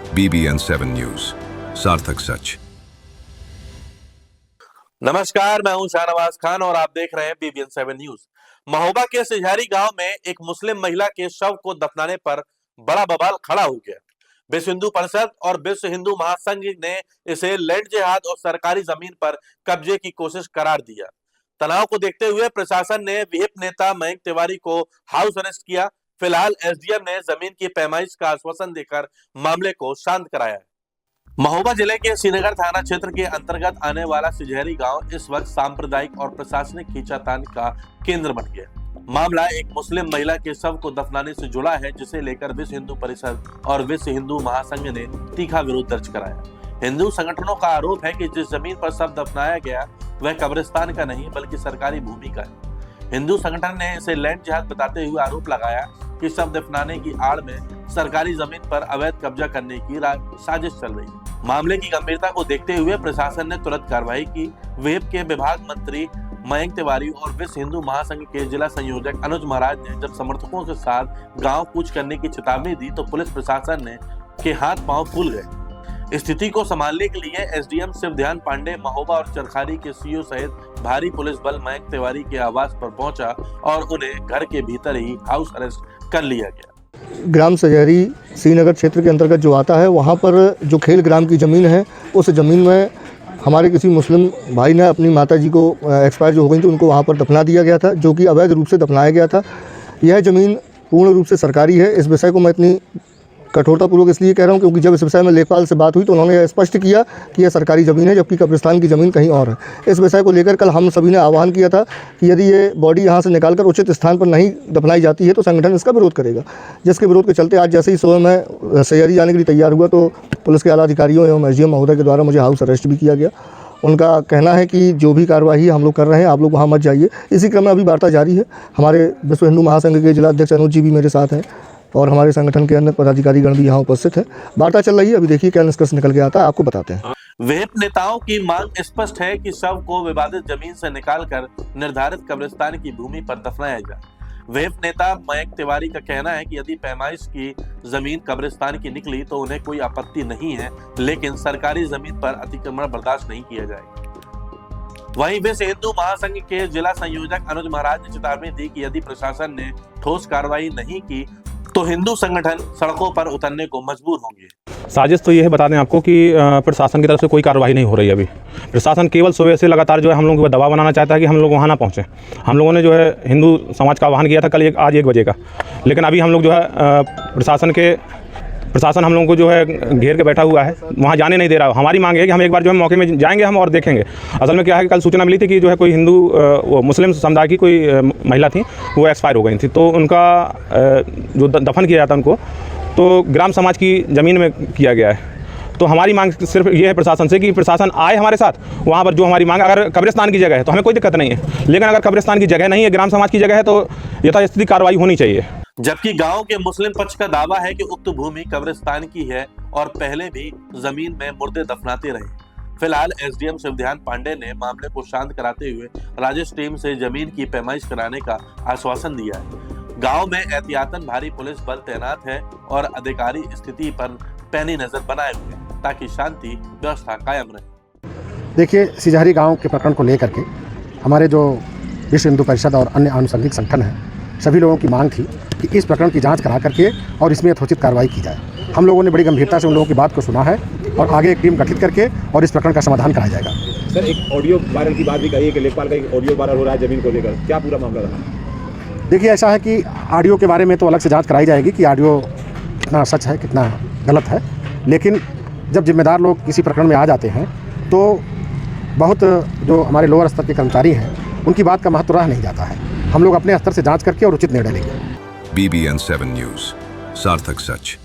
BBN7 news, सार्थक सच। नमस्कार, मैं हूं शाहनवाज खान और आप देख रहे हैं BBN7 न्यूज। महोबा के सिझारी गांव में एक मुस्लिम महिला के शव को दफनाने पर बड़ा बवाल खड़ा हो गया। विश्व हिंदू परिषद और विश्व हिंदू महासंघ ने इसे लैंड जिहाद और सरकारी जमीन पर कब्जे की कोशिश करार दिया। तनाव को देखते हुए प्रशासन ने विहिप नेता मयंक तिवारी को हाउस अरेस्ट किया। फिलहाल एसडीएम ने जमीन की पैमाइश का आश्वासन देकर मामले को शांत कराया है। महोबा जिले के श्रीनगर थाना क्षेत्र के अंतर्गत आने वाला सिझारी गांव इस वक्त सांप्रदायिक और प्रशासनिक खींचातान का केंद्र बन गया। मामला एक मुस्लिम महिला के शव को दफनाने से जुड़ा है, जिसे लेकर विश्व हिंदू परिषद और विश्व हिंदू महासंघ ने तीखा विरोध दर्ज कराया। हिंदू संगठनों का आरोप है कि जिस जमीन पर शव दफनाया गया वह कब्रिस्तान का नहीं बल्कि सरकारी भूमि का है। हिंदू संगठन ने इसे लैंड जिहाद बताते हुए आरोप लगाया कि शव दफनाने की आड़ में सरकारी जमीन पर अवैध कब्जा करने की साजिश चल रही है। मामले की गंभीरता को देखते हुए प्रशासन ने तुरंत कार्रवाई की। विहिप के विभाग मंत्री मयंक तिवारी और विश्व हिंदू महासंघ के जिला संयोजक अनुज महाराज ने जब समर्थकों के साथ गांव कूच करने की चेतावनी दी तो पुलिस प्रशासन के हाथ पांव फूल गए। स्थिति को संभालने के लिए एसडीएम शिवध्यान पांडे, महोबा और चरखारी के सीओ सहित भारी पुलिस बल मयंक तिवारी के आवास पर पहुंचा और उन्हें घर के भीतर ही हाउस अरेस्ट कर लिया गया। ग्राम सिझारी श्रीनगर क्षेत्र के अंतर्गत जो आता है, वहाँ पर जो खेल ग्राम की ज़मीन है, उस ज़मीन में हमारे किसी मुस्लिम भाई ने अपनी माता जी को एक्सपायर जो हो गई थी, उनको वहाँ पर दफना दिया गया था, जो कि अवैध रूप से दफनाया गया था। यह ज़मीन पूर्ण रूप से सरकारी है। इस विषय को मैं इतनी कठोरतापूर्वक इसलिए कह रहा हूँ क्योंकि जब इस विषय में लेखपाल से बात हुई तो उन्होंने स्पष्ट किया कि यह सरकारी ज़मीन है, जबकि कब्रिस्तान की ज़मीन कहीं और है। इस विषय को लेकर कल हम सभी ने आह्वान किया था कि यदि ये बॉडी यहाँ से निकालकर उचित स्थान पर नहीं दफनाई जाती है तो संगठन इसका विरोध करेगा, जिसके विरोध के चलते आज जैसे ही सुबह मैं सिझारी जाने के लिए तैयार हुआ तो पुलिस के आला अधिकारियों एवं एसडीएम महोदय के द्वारा मुझे हाउस अरेस्ट भी किया गया। उनका कहना है कि जो भी कार्रवाई हम लोग कर रहे हैं, आप लोग वहाँ मत जाइए। इसी क्रम में अभी वार्ता जारी है। हमारे विश्व हिंदू महासंघ के जिला अध्यक्ष अनुज जी भी मेरे साथ हैं और हमारे संगठन के अन्य पदाधिकारीगण भी यहाँ उपस्थित है। वार्ता चल रही है, अभी देखिए क्या निष्कर्ष निकल के आता है, आपको बताते हैं। विहिप नेताओं की मांग स्पष्ट है कि शव को विवादित जमीन से निकालकर निर्धारित कब्रिस्तान की भूमि पर दफनाया जाए। विहिप नेता मयंक तिवारी का कहना है कि यदि पैमाइश की जमीन कब्रिस्तान की निकली तो उन्हें कोई आपत्ति नहीं है, लेकिन सरकारी जमीन पर अतिक्रमण बर्दाश्त नहीं किया जाएगा। वहीं विश्व हिंदू महासंघ के जिला संयोजक अनुज महाराज ने चेतावनी दी कि यदि प्रशासन ने ठोस कार्रवाई नहीं की तो हिंदू संगठन सड़कों पर उतरने को मजबूर होंगे। साजिश तो यह बता दें आपको कि प्रशासन की तरफ से कोई कार्रवाई नहीं हो रही है। अभी प्रशासन केवल सुबह से लगातार जो है हम लोगों को दबाव बनाना चाहता है कि हम लोग वहाँ ना पहुँचें। हम लोगों ने जो है हिंदू समाज का आह्वान किया था कल आज 1 बजे का, लेकिन अभी हम लोग जो है प्रशासन हम लोगों को जो है घेर के बैठा हुआ है, वहाँ जाने नहीं दे रहा। हमारी मांग है कि हम एक बार जो है मौके में जाएंगे हम और देखेंगे। असल में क्या है कि कल सूचना मिली थी कि जो है कोई हिंदू मुस्लिम समुदाय की कोई महिला थी, वो एक्सपायर हो गई थी, तो उनका जो दफन किया जाता उनको तो ग्राम समाज की ज़मीन में किया गया है। तो हमारी मांग सिर्फ ये है प्रशासन से कि प्रशासन आए हमारे साथ वहाँ पर। जो हमारी मांग, अगर कब्रिस्तान की जगह है तो हमें कोई दिक्कत नहीं है, लेकिन अगर कब्रिस्तान की जगह नहीं है, ग्राम समाज की जगह है, तो यथास्थिति कार्रवाई होनी चाहिए। जबकि गांव के मुस्लिम पक्ष का दावा है कि उक्त भूमि कब्रिस्तान की है और पहले भी जमीन में मुर्दे दफनाते रहे। फिलहाल एसडीएम शिवध्यान पांडे ने मामले को शांत कराते हुए राजेश टीम से जमीन की पैमाइश कराने का आश्वासन दिया है। गांव में एहतियातन भारी पुलिस बल तैनात है और अधिकारी स्थिति पर पैनी नजर बनाए हुए हैं ताकि शांति व्यवस्था कायम रहे। देखिए, सिझारी गांव के प्रकरण को लेकर के हमारे जो विश्व हिंदू परिषद और अन्य आनुषंगिक संगठन हैं, सभी लोगों की मांग थी कि इस प्रकरण की जांच करा करके और इसमें यथोचित कार्रवाई की जाए। हम लोगों ने बड़ी गंभीरता से उन लोगों की बात को सुना है और आगे एक टीम गठित करके और इस प्रकरण का समाधान कराया जाएगा। सर, एक ऑडियो वायरल की बात भी कही है कि लेखपाल का एक ऑडियो वायरल हो रहा है जमीन को लेकर, क्या पूरा मामला रहा? देखिए, ऐसा है कि ऑडियो के बारे में तो अलग से जांच कराई जाएगी कि ऑडियो कितना सच है कितना गलत है, लेकिन जब जिम्मेदार लोग किसी प्रकरण में आ जाते हैं तो बहुत जो हमारे लोअर स्तर के कर्मचारी हैं उनकी बात का महत्व रह नहीं जाता है। हम लोग अपने स्तर से जांच करके और उचित निर्णय लेंगे। BBN7 न्यूज, सार्थक सच।